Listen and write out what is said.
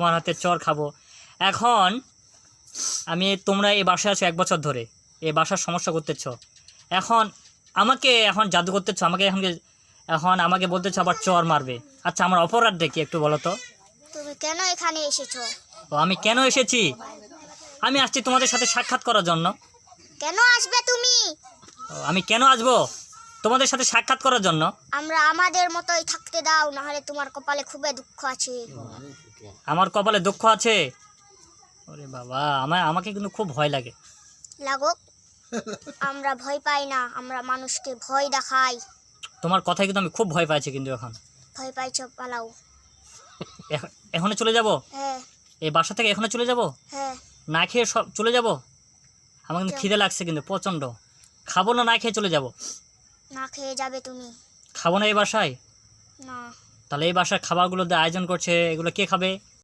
তোমার হাতে চর খাবো। এখন তোমরা এই বাসায় আছো 1 বছর ধরে, এই বাসার সমস্যা করতেছ। এখন এখন জাদু করতেছ, এখন আমাকে বলতেছ আবার চর মারবে। আচ্ছা, আমার অপরাধটা কি একটু বলো তো? তুমি কেন এখানে এসেছো? ও, আমি কেন এসেছি? আমি আসছি তোমাদের সাথে সাক্ষাৎ করার জন্য। কেন আসবে তুমি? ও, আমি কেন আসবো তোমাদের সাথে সাক্ষাৎ করার জন্য? আমরা আমাদের মতোই থাকতে দাও, নাহলে তোমার কপালে খুবই দুঃখ আছে। আমার কপালে দুঃখ আছে? ওরে বাবা, আমাকে কিন্তু খুব ভয় লাগে। লাগুক, আমরা ভয় পাই না, আমরা মানুষকে ভয় দেখাই। তোমার কথায় কিন্তু আমি খুব ভয় পাইছি কিন্তু এখন। ভয় পাইছো, পালাও। এখনই চলে যাব? হ্যাঁ এই বাসা থেকে এখনই চলে যাব? হ্যাঁ। না খেয়ে সব চলে যাব? আমার কিন্তু যাও। খিদে লাগছে কিন্তু প্রচণ্ড। খাবো না, না খেয়ে চলে যাব? না খেয়ে যাবে তুমি? খাবো না এই বাসায়? না। তাহলে এই বাসার খাবারগুলো দিয়ে আয়োজন করছে, এগুলো কে খাবে?